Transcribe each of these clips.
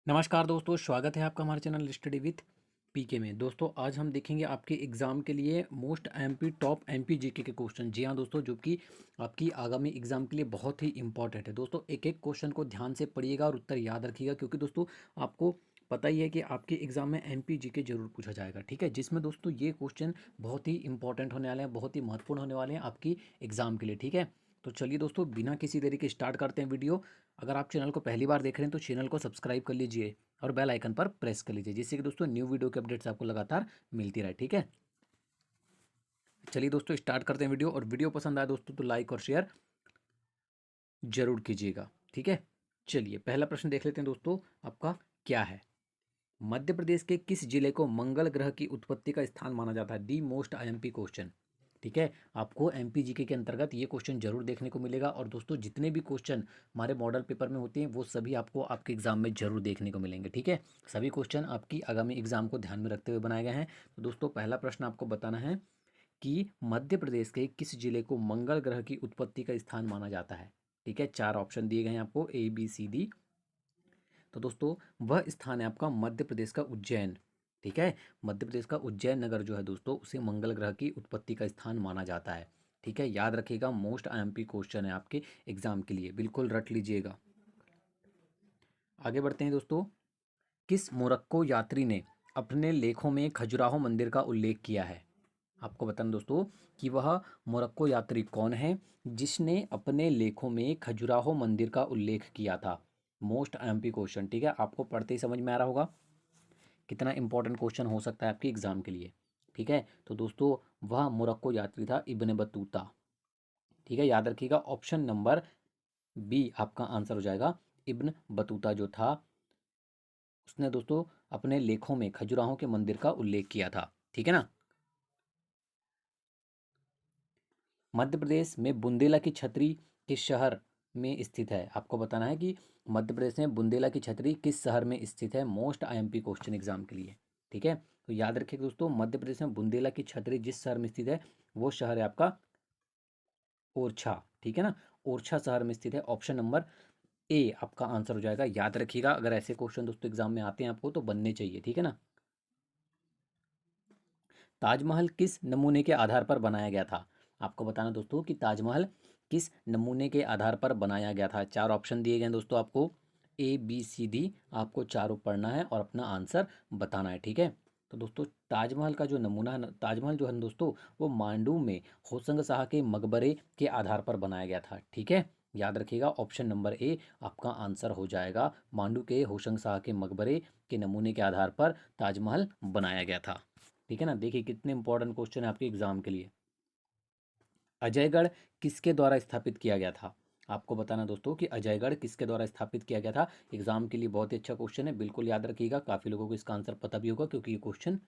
नमस्कार दोस्तों, स्वागत है आपका हमारे चैनल स्टडी विथ पीके में। दोस्तों आज हम देखेंगे आपके एग्ज़ाम के लिए most MP top MP GK के क्वेश्चन। जी हाँ दोस्तों, जो कि आपकी आगामी एग्ज़ाम के लिए बहुत ही इंपॉर्टेंट है। दोस्तों एक एक क्वेश्चन को ध्यान से पढ़िएगा और उत्तर याद रखिएगा, क्योंकि दोस्तों आपको पता ही है कि आपके एग्ज़ाम में एमपी जीके जरूर पूछा जाएगा। ठीक है, जिसमें दोस्तों ये क्वेश्चन बहुत ही इंपॉर्टेंट होने वाले हैं, बहुत ही महत्वपूर्ण होने वाले हैं आपकी एग्ज़ाम के लिए। ठीक है, तो चलिए दोस्तों बिना किसी देरी के स्टार्ट करते हैं वीडियो। अगर आप चैनल को पहली बार देख रहे हैं तो चैनल को सब्सक्राइब कर लीजिए और बेल आइकन पर प्रेस कर लीजिए, जिससे कि दोस्तों न्यू वीडियो की अपडेट्स आपको लगातार मिलती रहे। ठीक है, चलिए दोस्तों स्टार्ट करते हैं वीडियो। और वीडियो पसंद आए दोस्तों तो लाइक और शेयर जरूर कीजिएगा। ठीक है, चलिए पहला प्रश्न देख लेते हैं दोस्तों। आपका क्या है? मध्य प्रदेश के किस जिले को मंगल ग्रह की उत्पत्ति का स्थान माना जाता है? The most IMP question. ठीक है, आपको एमपी जीके के अंतर्गत ये क्वेश्चन जरूर देखने को मिलेगा। और दोस्तों जितने भी क्वेश्चन हमारे मॉडल पेपर में होते हैं वो सभी आपको आपके एग्जाम में जरूर देखने को मिलेंगे। ठीक है, सभी क्वेश्चन आपकी आगामी एग्जाम को ध्यान में रखते हुए बनाए गए हैं। तो दोस्तों पहला प्रश्न आपको बताना है कि मध्य प्रदेश के किस जिले को मंगल ग्रह की उत्पत्ति का स्थान माना जाता है? ठीक है, चार ऑप्शन दिए गए हैं आपको, ए बी सी डी। तो दोस्तों वह स्थान है आपका मध्य प्रदेश का उज्जैन। ठीक है, मध्य प्रदेश का उज्जैन नगर जो है दोस्तों, उसे मंगल ग्रह की उत्पत्ति का स्थान माना जाता है। ठीक है, याद रखिएगा, मोस्ट आईएमपी क्वेश्चन है आपके एग्जाम के लिए, बिल्कुल रट लीजिएगा। आगे बढ़ते हैं दोस्तों। किस मोरक्को यात्री ने अपने लेखों में खजुराहो मंदिर का उल्लेख किया है? आपको बताना दोस्तों कि वह मोरक्को यात्री कौन है जिसने अपने लेखों में खजुराहो मंदिर का उल्लेख किया था। Most MP question. ठीक है, आपको पढ़ते ही समझ में आ रहा होगा कितना इंपॉर्टेंट क्वेश्चन हो सकता है आपके एग्जाम के लिए। ठीक है, तो दोस्तों वह मोरक्को यात्री था इब्न बतूता। ठीक है, याद रखिएगा, ऑप्शन नंबर बी आपका आंसर हो जाएगा। इब्न बतूता जो था उसने दोस्तों अपने लेखों में खजुराहो के मंदिर का उल्लेख किया था। ठीक है ना। मध्य प्रदेश में बुंदेला की छतरी किस शहर में स्थित है? आपको बताना है कि मध्य प्रदेश में बुंदेला की छतरी किस शहर में स्थित है। मोस्ट आईएमपी क्वेश्चन एग्जाम के लिए। ठीक है, तो याद रखिए दोस्तों, मध्य प्रदेश में बुंदेला की छतरी जिस शहर में स्थित है वो शहर है आपका ओरछा। ठीक है ना, ओरछा शहर में स्थित है। ऑप्शन नंबर ए आपका आंसर हो जाएगा। याद रखिएगा, अगर ऐसे क्वेश्चन दोस्तों एग्जाम में आते हैं आपको तो बनने चाहिए। ठीक है ना। ताजमहल किस नमूने के आधार पर बनाया गया था? आपको बताना दोस्तों कि ताजमहल किस नमूने के आधार पर बनाया गया था। चार ऑप्शन दिए गए हैं दोस्तों आपको, ए बी सी डी। आपको चारों पढ़ना है और अपना आंसर बताना है। ठीक है, तो दोस्तों ताजमहल का जो नमूना है ताजमहल जो है दोस्तों वो मांडू में होशंग शाह के मकबरे के आधार पर बनाया गया था। ठीक है, याद रखिएगा, ऑप्शन नंबर ए आपका आंसर हो जाएगा। मांडू के होशंग शाह के मकबरे के नमूने के आधार पर ताजमहल बनाया गया था। ठीक है ना, देखिए कितने इंपॉर्टेंट क्वेश्चन है आपके एग्जाम के लिए। अजयगढ़ किसके द्वारा स्थापित किया गया था? आपको बताना दोस्तों कि अजयगढ़ किसके द्वारा स्थापित किया गया था। एग्जाम के लिए बहुत ही अच्छा क्वेश्चन है, बिल्कुल याद रखिएगा। काफ़ी लोगों को इसका आंसर पता भी होगा क्योंकि ये क्वेश्चन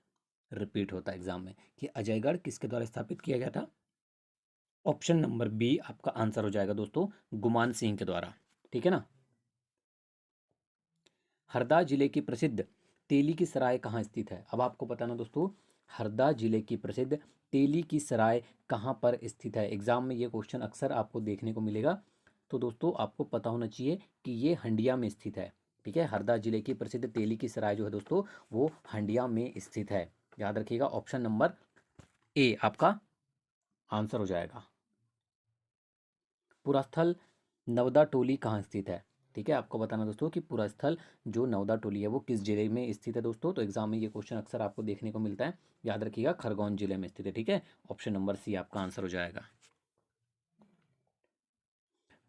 रिपीट होता है एग्जाम में, कि अजयगढ़ किसके द्वारा स्थापित किया गया था। ऑप्शन नंबर बी आपका आंसर हो जाएगा दोस्तों, गुमान सिंह के द्वारा। ठीक है ना। हरदा जिले की प्रसिद्ध तेली की सराय कहाँ स्थित है? अब आपको बताना दोस्तों, हरदा जिले की प्रसिद्ध तेली की सराय कहाँ पर स्थित है। एग्जाम में ये क्वेश्चन अक्सर आपको देखने को मिलेगा। तो दोस्तों आपको पता होना चाहिए कि ये हंडिया में स्थित है। ठीक है, हरदा जिले की प्रसिद्ध तेली की सराय जो है दोस्तों वो हंडिया में स्थित है। याद रखिएगा, ऑप्शन नंबर ए आपका आंसर हो जाएगा। पुरास्थल नवदा टोली कहाँ स्थित है? ठीक है, आपको बताना दोस्तों कि पुरास्थल जो नवदा टोली है वो किस जिले में स्थित है दोस्तों। तो एग्जाम में ये क्वेश्चन अक्सर आपको देखने को मिलता है। याद रखिएगा, खरगोन जिले में स्थित है। ठीक है, ऑप्शन नंबर सी आपका आंसर हो जाएगा।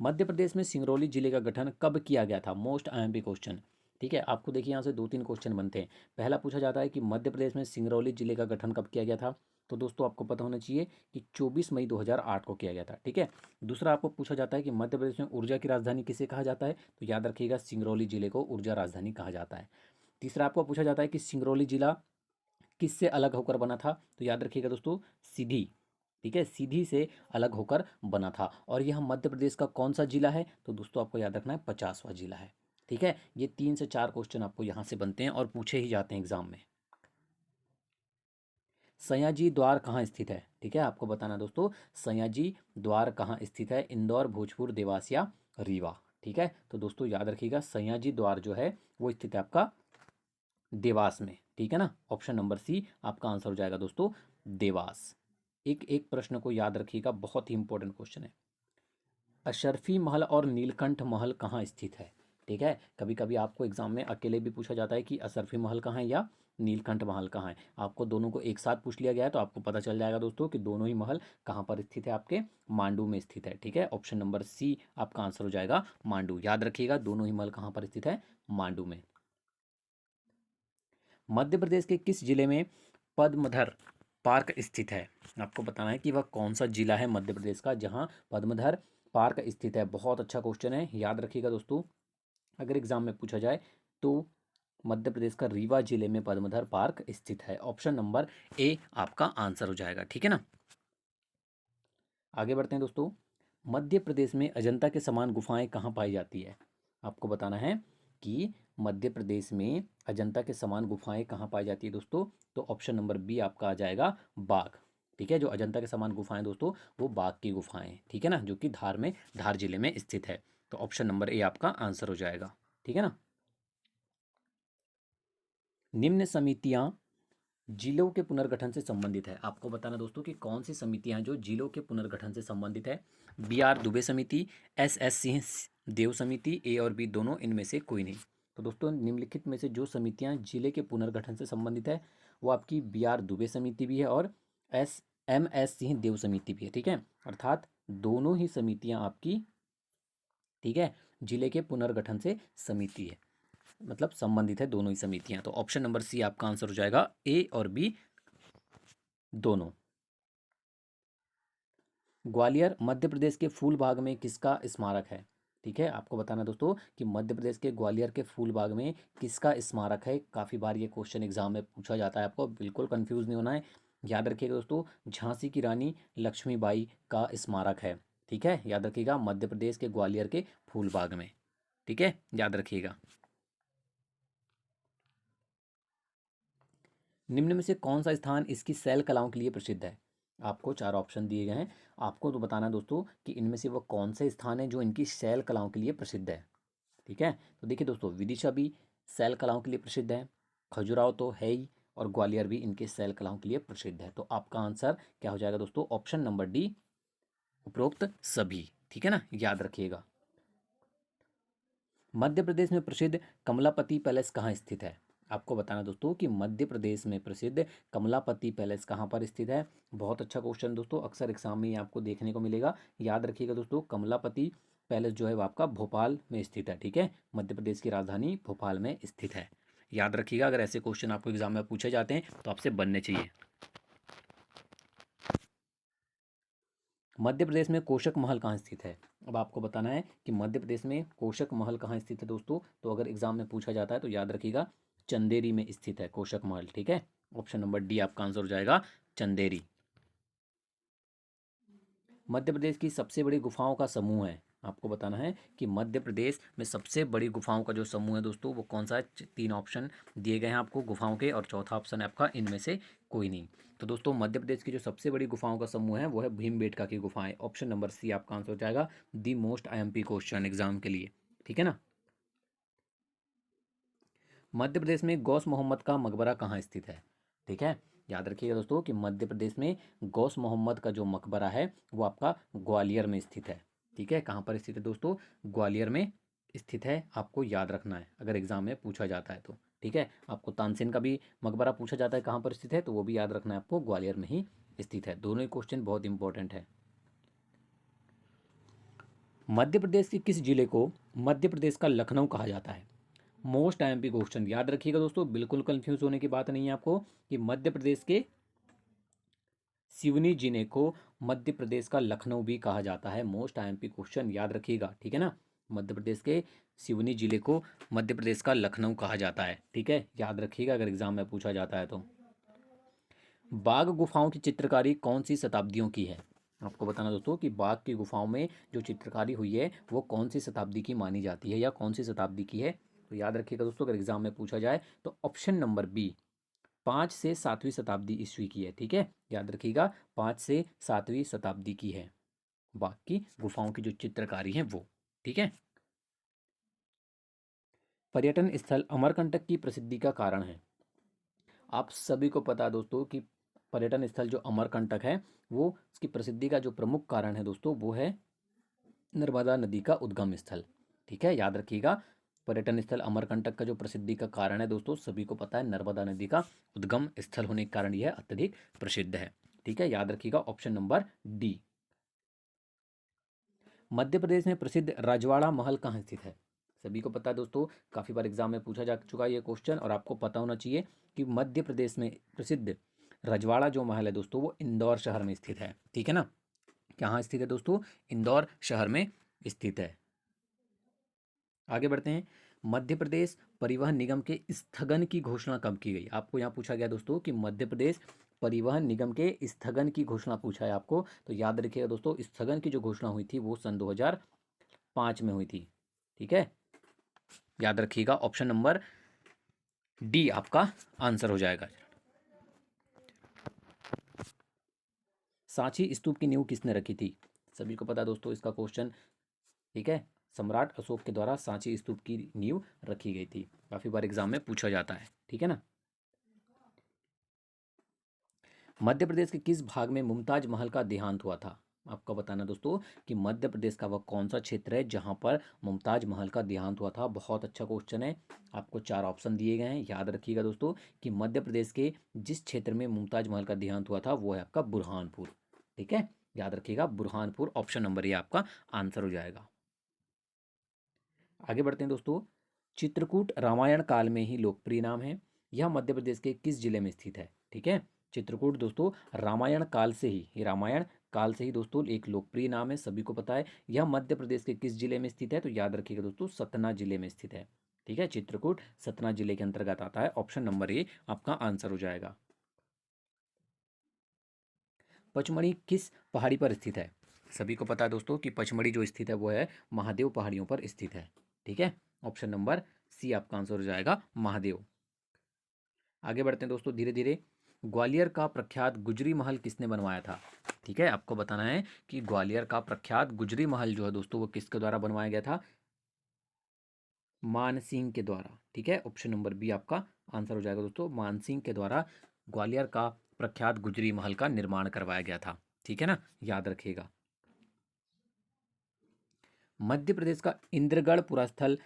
मध्य प्रदेश में सिंगरौली जिले का गठन कब किया गया था? Most IMP question. ठीक है, आपको देखिए यहाँ से दो तीन क्वेश्चन बनते हैं। पहला पूछा जाता है कि मध्य प्रदेश में सिंगरौली जिले का गठन कब किया गया था। तो दोस्तों आपको पता होना चाहिए कि 24 मई 2008 को किया गया था। ठीक है, दूसरा आपको पूछा जाता है कि मध्य प्रदेश में ऊर्जा की राजधानी किसे कहा जाता है। तो याद रखिएगा, सिंगरौली जिले को ऊर्जा राजधानी कहा जाता है। तीसरा आपको पूछा जाता है कि सिंगरौली जिला किससे अलग होकर बना था। तो याद रखिएगा दोस्तों, सीधी। ठीक है, सीधी से अलग होकर बना था। और यह मध्य प्रदेश का कौन सा जिला है? तो दोस्तों आपको याद रखना है 50वां जिला है। ठीक है, ये 3 से 4 क्वेश्चन आपको यहाँ से बनते हैं और पूछे ही जाते हैं एग्जाम में। सयाजी द्वार कहाँ स्थित है? ठीक है, आपको बताना दोस्तों, सयाजी द्वार कहाँ स्थित है। इंदौर, भोजपुर, देवास या रीवा। ठीक है। तो दोस्तों याद रखिएगा सयाजी द्वार जो है वो स्थित है आपका देवास में, ठीक है ना। ऑप्शन नंबर सी आपका आंसर हो जाएगा दोस्तों देवास। एक एक प्रश्न को याद रखिएगा, बहुत ही इंपॉर्टेंट क्वेश्चन है। अशरफी महल और नीलकंठ महल कहाँ स्थित है, ठीक है। कभी कभी आपको एग्जाम में अकेले भी पूछा जाता है कि अशरफी महल कहाँ है या नीलकंठ महल कहाँ है। आपको दोनों को एक साथ पूछ लिया गया है तो आपको पता चल जाएगा दोस्तों कि दोनों ही महल कहाँ पर स्थित है, आपके मांडू में स्थित है, ठीक है। ऑप्शन नंबर सी आपका आंसर हो जाएगा मांडू। याद रखिएगा दोनों ही महल कहाँ पर स्थित है, मांडू में। मध्य प्रदेश के किस जिले में पद्मधर पार्क स्थित है। आपको बताना है कि वह कौन सा जिला है मध्य प्रदेश का जहां पद्मधर पार्क स्थित है। बहुत अच्छा क्वेश्चन है, याद रखिएगा दोस्तों। अगर एग्जाम में पूछा जाए तो मध्य प्रदेश का रीवा जिले में पद्मधर पार्क स्थित है। ऑप्शन नंबर ए आपका आंसर हो जाएगा, ठीक है ना। आगे बढ़ते हैं दोस्तों। मध्य प्रदेश में अजंता के समान गुफाएं कहाँ पाई जाती है। आपको बताना है कि मध्य प्रदेश में अजंता के समान गुफाएं कहाँ पाई जाती है दोस्तों। तो ऑप्शन नंबर बी आपका आ जाएगा बाघ, ठीक है। जो अजंता के समान गुफाएं दोस्तों वो बाघ की गुफाएं, ठीक है ना, जो कि धार जिले में स्थित है। तो ऑप्शन नंबर ए आपका आंसर हो जाएगा, ठीक है ना। निम्न समितियां जिलों के पुनर्गठन से संबंधित है। आपको बताना दोस्तों कि कौन सी समितियां जो जिलों के पुनर्गठन से संबंधित है। बी आर दुबे समिति, एस एस सिंह देव समिति, ए और बी दोनों, इनमें से कोई नहीं। तो दोस्तों निम्नलिखित में से जो समितियां जिले के पुनर्गठन से संबंधित है वो आपकी बी आर दुबे समिति भी है और एस सिंह देव समिति भी है, ठीक है। अर्थात दोनों ही समितियां आपकी, ठीक है, जिले के पुनर्गठन से समिति है, मतलब संबंधित है दोनों ही समितियां। तो ऑप्शन नंबर सी आपका आंसर हो जाएगा, ए और बी दोनों। ग्वालियर मध्य प्रदेश के फूलबाग में किसका स्मारक है, ठीक है। आपको बताना दोस्तों कि मध्य प्रदेश के ग्वालियर के फूलबाग में किसका स्मारक है। काफ़ी बार ये क्वेश्चन एग्जाम में पूछा जाता है, आपको बिल्कुल कंफ्यूज नहीं होना है। याद रखिएगा दोस्तों झांसी की रानी लक्ष्मीबाई का स्मारक है, ठीक है। याद रखिएगा मध्य प्रदेश के ग्वालियर के फूलबाग में, ठीक है, याद रखिएगा। निम्न में से कौन सा स्थान इसकी शैल कलाओं के लिए प्रसिद्ध है। आपको चार ऑप्शन दिए गए हैं, आपको तो बताना है दोस्तों कि इनमें से वो कौन से स्थान है जो इनकी शैल कलाओं के लिए प्रसिद्ध है, ठीक है। तो देखिए दोस्तों विदिशा भी शैल कलाओं के लिए प्रसिद्ध है, खजुराहो तो है ही, और ग्वालियर भी इनके शैल कलाओं के लिए प्रसिद्ध है। तो आपका आंसर क्या हो जाएगा दोस्तों, ऑप्शन नंबर डी उपरोक्त सभी, ठीक है ना, याद रखिएगा। मध्य प्रदेश में प्रसिद्ध कमलापति पैलेस कहाँ स्थित है। आपको बताना दोस्तों कि मध्य प्रदेश में प्रसिद्ध कमलापति पैलेस कहाँ पर स्थित है। बहुत अच्छा क्वेश्चन दोस्तों, अक्सर एग्जाम में ये आपको देखने को मिलेगा। याद रखिएगा दोस्तों कमलापति पैलेस जो है वो आपका भोपाल में स्थित है, ठीक है। मध्य प्रदेश की राजधानी भोपाल में स्थित है। याद रखिएगा अगर ऐसे क्वेश्चन आपको एग्जाम में पूछे जाते हैं तो आपसे बनने चाहिए। मध्य प्रदेश में कोशक महल कहाँ स्थित है। अब आपको बताना है कि मध्य प्रदेश में कोशक महल कहाँ स्थित है दोस्तों। तो अगर एग्जाम में पूछा जाता है तो याद रखिएगा चंदेरी में स्थित है कोशक महल, ठीक है। ऑप्शन नंबर डी आपका आंसर हो जाएगा चंदेरी। मध्य प्रदेश की सबसे बड़ी गुफाओं का समूह है। आपको बताना है कि मध्य प्रदेश में सबसे बड़ी गुफाओं का जो समूह है दोस्तों वो कौन सा है। तीन ऑप्शन दिए गए हैं आपको गुफाओं के, और चौथा ऑप्शन है आपका इनमें से कोई नहीं। तो दोस्तों मध्य प्रदेश की जो सबसे बड़ी गुफाओं का समूह है वो है भीमबेटका की गुफाएं। ऑप्शन नंबर सी आपका आंसर हो जाएगा the most IMP question exam के लिए, ठीक है ना। मध्य प्रदेश में गौस मोहम्मद का मकबरा कहाँ स्थित है, ठीक है। याद रखिएगा दोस्तों कि मध्य प्रदेश में गौस मोहम्मद का जो मकबरा है वो आपका ग्वालियर में स्थित है, ठीक है। कहाँ पर स्थित है दोस्तों, ग्वालियर में स्थित है। आपको याद रखना है अगर एग्जाम में पूछा जाता है तो, ठीक है। आपको तानसेन का भी मकबरा पूछा जाता है कहाँ पर स्थित है, तो वो भी याद रखना है आपको, ग्वालियर में ही स्थित है। दोनों ही क्वेश्चन बहुत इंपॉर्टेंट है। मध्य प्रदेश के किस जिले को मध्य प्रदेश का लखनऊ कहा जाता है। मोस्ट आईएमपी क्वेश्चन, याद रखिएगा दोस्तों, बिल्कुल कंफ्यूज होने की बात नहीं है आपको कि मध्य प्रदेश के सिवनी जिले को मध्य प्रदेश का लखनऊ भी कहा जाता है। मोस्ट आईएमपी क्वेश्चन याद रखिएगा, ठीक है ना। मध्य प्रदेश के सिवनी जिले को मध्य प्रदेश का लखनऊ कहा जाता है, ठीक है, याद रखिएगा अगर एग्जाम में पूछा जाता है तो। बाघ गुफाओं की चित्रकारी कौन सी शताब्दियों की है। आपको बताना दोस्तों कि बाघ की गुफाओं में जो चित्रकारी हुई है वो कौन सी शताब्दी की मानी जाती है या कौन सी शताब्दी की है। तो याद रखिएगा दोस्तों अगर एग्जाम में पूछा जाए तो ऑप्शन नंबर बी 5 से 7वीं शताब्दी ईस्वी की है, ठीक है। याद रखिएगा 5 से 7वीं शताब्दी की है बाघ की गुफाओं की जो चित्रकारी है वो, ठीक है। पर्यटन स्थल अमरकंटक की प्रसिद्धि का कारण है? आप सभी को पता है दोस्तों कि पर्यटन स्थल जो अमरकंटक है वो उसकी प्रसिद्धि का जो प्रमुख कारण है दोस्तों वो है नर्मदा नदी का उद्गम स्थल। ठीक है, याद रखिएगा। पर्यटन स्थल अमरकंटक का जो प्रसिद्धि का कारण है दोस्तों सभी को पता है नर्मदा नदी का उद्गम स्थल होने के कारण यह अत्यधिक प्रसिद्ध है। ठीक है, याद रखिएगा option number D. Madhya Pradesh में प्रसिद्ध रजवाड़ा महल कहाँ स्थित है? सभी को पता है दोस्तों, काफ़ी बार एग्जाम में पूछा जा चुका है ये क्वेश्चन और आपको पता होना चाहिए कि मध्य प्रदेश में प्रसिद्ध रजवाड़ा जो महल है दोस्तों वो इंदौर शहर में स्थित है। ठीक है ना, कहाँ स्थित है दोस्तों? इंदौर शहर में स्थित है। आगे बढ़ते हैं। मध्य प्रदेश परिवहन निगम के स्थगन की घोषणा कब की गई? आपको यहाँ पूछा गया दोस्तों कि मध्य प्रदेश परिवहन निगम के स्थगन की घोषणा पूछा है आपको, तो याद रखिएगा दोस्तों स्थगन की जो घोषणा हुई थी वो सन 2005 में हुई थी। ठीक है, याद रखिएगा ऑप्शन नंबर डी आपका आंसर हो जाएगा। सांची स्तूप की नींव किसने रखी थी? सभी को पता है दोस्तों इसका क्वेश्चन। ठीक है, सम्राट अशोक के द्वारा सांची स्तूप की नींव रखी गई थी, काफी बार एग्जाम में पूछा जाता है। ठीक है ना। मध्य प्रदेश के किस भाग में मुमताज महल का देहांत हुआ था? आपको बताना दोस्तों कि मध्य प्रदेश का वह कौन सा क्षेत्र है जहां पर मुमताज महल का देहांत हुआ था। बहुत अच्छा क्वेश्चन है, आपको 4 ऑप्शन दिए गए हैं। याद रखिएगा दोस्तों कि मध्य प्रदेश के जिस क्षेत्र में मुमताज महल का देहांत हुआ था वो है आपका बुरहानपुर। ठीक है, याद रखिएगा बुरहानपुर, ऑप्शन नंबर ए आपका आंसर हो जाएगा। आगे बढ़ते हैं दोस्तों। चित्रकूट रामायण काल में ही लोकप्रिय नाम है, यह मध्य प्रदेश के किस जिले में स्थित है? ठीक है, चित्रकूट दोस्तों रामायण काल से ही, ये रामायण काल से ही दोस्तों एक लोकप्रिय नाम है, सभी को पता है। यह मध्य प्रदेश के किस जिले में स्थित है? तो याद रखिएगा दोस्तों सतना जिले में स्थित है। ठीक है, चित्रकूट सतना जिले के अंतर्गत आता है, ऑप्शन नंबर ए आपका आंसर हो जाएगा। पचमढ़ी किस पहाड़ी पर स्थित है? सभी को पता है दोस्तों कि पचमढ़ी जो स्थित है वो है महादेव पहाड़ियों पर स्थित है। ठीक है, ऑप्शन नंबर सी आपका आंसर हो जाएगा महादेव। आगे बढ़ते हैं दोस्तों धीरे धीरे। ग्वालियर का प्रख्यात गुजरी महल किसने बनवाया था? ठीक है, आपको बताना है कि ग्वालियर का प्रख्यात गुजरी महल जो है दोस्तों वो किसके द्वारा बनवाया गया था? मानसिंह के द्वारा। ठीक है, ऑप्शन नंबर बी आपका आंसर हो जाएगा दोस्तों, मानसिंह के द्वारा ग्वालियर का प्रख्यात गुजरी महल का निर्माण करवाया गया था। ठीक है ना, याद रखिएगा। मध्य प्रदेश का इंद्रगढ़ पुरास्थल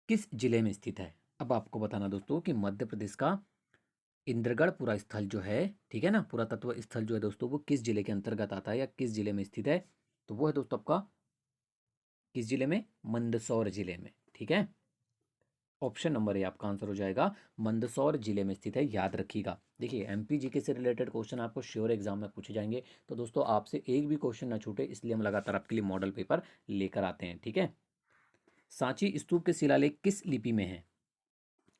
किस जिले में स्थित है? अब आपको बताना दोस्तों कि मध्य प्रदेश का इंद्रगढ़ पुरा स्थल जो है, ठीक है ना, पुरातत्व स्थल जो है दोस्तों वो किस जिले के अंतर्गत आता है या किस जिले में स्थित है? तो वो है दोस्तों आपका किस जिले में? मंदसौर जिले में। ठीक है, ऑप्शन नंबर ए आपका आंसर हो जाएगा, मंदसौर जिले में स्थित है, याद रखिएगा। देखिए एमपी जीके से रिलेटेड क्वेश्चन आपको श्योर एग्जाम में पूछे जाएंगे, तो दोस्तों आपसे एक भी क्वेश्चन ना छूटे इसलिए हम लगातार आपके लिए मॉडल पेपर लेकर आते हैं। ठीक है, सांची स्तूप के शिलालेख किस लिपि में है?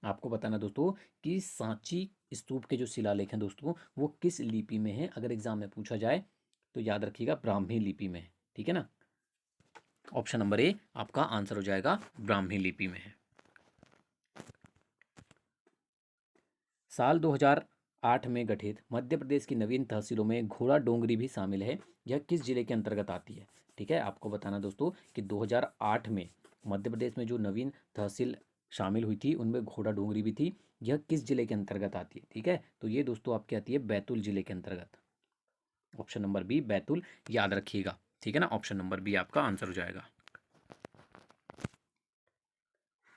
आपको बताना दोस्तों कि सांची स्तूप के जो शिलालेख हैं दोस्तों वो किस लिपि में है, अगर एग्जाम में पूछा जाए तो याद रखिएगा ब्राह्मी लिपि में है। ठीक है ना, ऑप्शन नंबर ए आपका आंसर हो जाएगा, ब्राह्मी लिपि में है। साल 2008 में गठित मध्य प्रदेश की नवीन तहसीलों में घोड़ा डोंगरी भी शामिल है, यह किस जिले के अंतर्गत आती है? ठीक है, आपको बताना दोस्तों कि 2008 में मध्य प्रदेश में जो नवीन तहसील शामिल हुई थी उनमें घोड़ा डोंगरी भी थी, यह किस जिले के अंतर्गत आती है? ठीक है, तो ये दोस्तों आपकी आती है बैतूल जिले के अंतर्गत, ऑप्शन नंबर बी बैतूल, याद रखिएगा। ठीक है ना, ऑप्शन नंबर बी आपका आंसर हो जाएगा।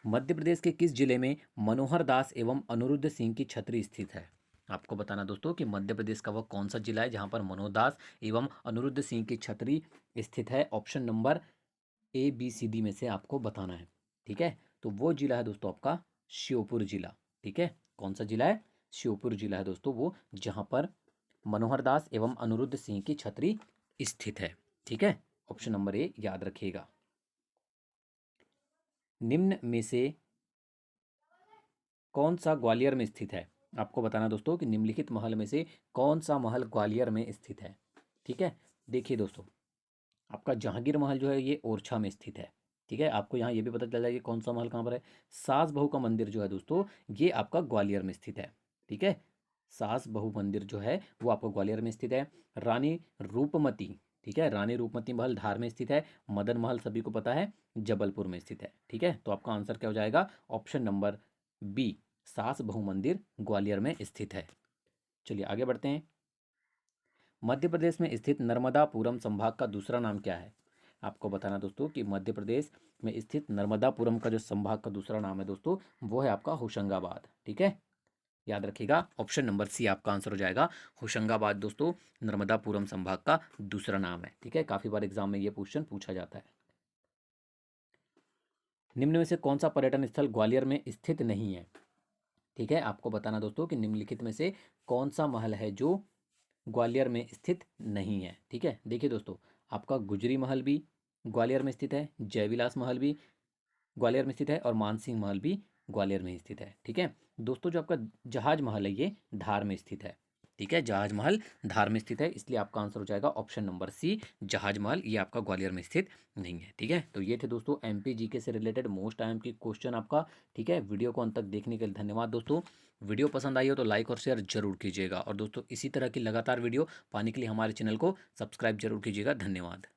मध्य प्रदेश के किस जिले में मनोहर दास एवं अनिरुद्ध सिंह की छतरी स्थित है? आपको बताना दोस्तों कि मध्य प्रदेश का वह कौन सा जिला है जहां पर मनोहर दास एवं अनिरुद्ध सिंह की छतरी स्थित है? Option number A B C D में से आपको बताना है। ठीक है, तो वो जिला है दोस्तों आपका श्योपुर जिला। ठीक है, कौन सा जिला है? श्योपुर जिला है दोस्तों वो, जहां पर मनोहर दास एवं अनिरुद्ध सिंह की छतरी स्थित है। ठीक है, ऑप्शन नंबर ए याद रखिएगा। निम्न में से कौन सा ग्वालियर में स्थित है? आपको बताना दोस्तों कि निम्नलिखित महल में से कौन सा महल ग्वालियर में स्थित है? ठीक है, देखिए दोस्तों आपका जहांगीर महल जो है ये ओरछा में स्थित है। ठीक है, आपको यहाँ ये भी पता चल जाएगा कि कौन सा महल कहाँ पर है। सास बहू का मंदिर जो है दोस्तों ये आपका ग्वालियर में स्थित है। ठीक है, सास बहू मंदिर जो है वो आपका ग्वालियर में स्थित है। रानी रूपमती, ठीक है। रानी रूपमती महल धार में स्थित है। मदन महल सभी को पता है जबलपुर में स्थित है। ठीक है, तो आपका आंसर क्या हो जाएगा? ऑप्शन नंबर बी, सास बहु मंदिर ग्वालियर में स्थित है। चलिए आगे बढ़ते हैं। मध्य प्रदेश में स्थित नर्मदापुरम संभाग का दूसरा नाम क्या है? आपको बताना दोस्तों कि मध्य प्रदेश में स्थित नर्मदापुरम का जो संभाग का दूसरा नाम है दोस्तों, वो है आपका होशंगाबाद। ठीक है, याद रखिएगा, ऑप्शन नंबर सी आपका आंसर हो जाएगा। होशंगाबाद दोस्तों नर्मदापुरम संभाग का दूसरा नाम है। ठीक है, काफी बार एग्जाम में ये क्वेश्चन पूछा जाता है। निम्न में से कौन सा पर्यटन स्थल ग्वालियर में स्थित नहीं है? ठीक है, आपको बताना दोस्तों कि निम्नलिखित में से कौन सा महल है जो ग्वालियर में स्थित नहीं है। ठीक है, देखिए दोस्तों, आपका गुजरी महल भी ग्वालियर में स्थित है, जयविलास महल भी ग्वालियर में स्थित है और मानसिंह महल भी ग्वालियर में स्थित है। ठीक है दोस्तों, जो आपका जहाज महल है ये धार में स्थित है। ठीक है, जहाज महल धार में स्थित है, इसलिए आपका आंसर हो जाएगा ऑप्शन नंबर सी, जहाज महल, ये आपका ग्वालियर में स्थित नहीं है। ठीक है, तो ये थे दोस्तों एमपी जीके से रिलेटेड मोस्ट टाइम की क्वेश्चन आपका। ठीक है, वीडियो को अंत तक देखने के लिए धन्यवाद दोस्तों। वीडियो पसंद आई हो तो लाइक और शेयर जरूर कीजिएगा, और दोस्तों इसी तरह की लगातार वीडियो पाने के लिए हमारे चैनल को सब्सक्राइब जरूर कीजिएगा। धन्यवाद।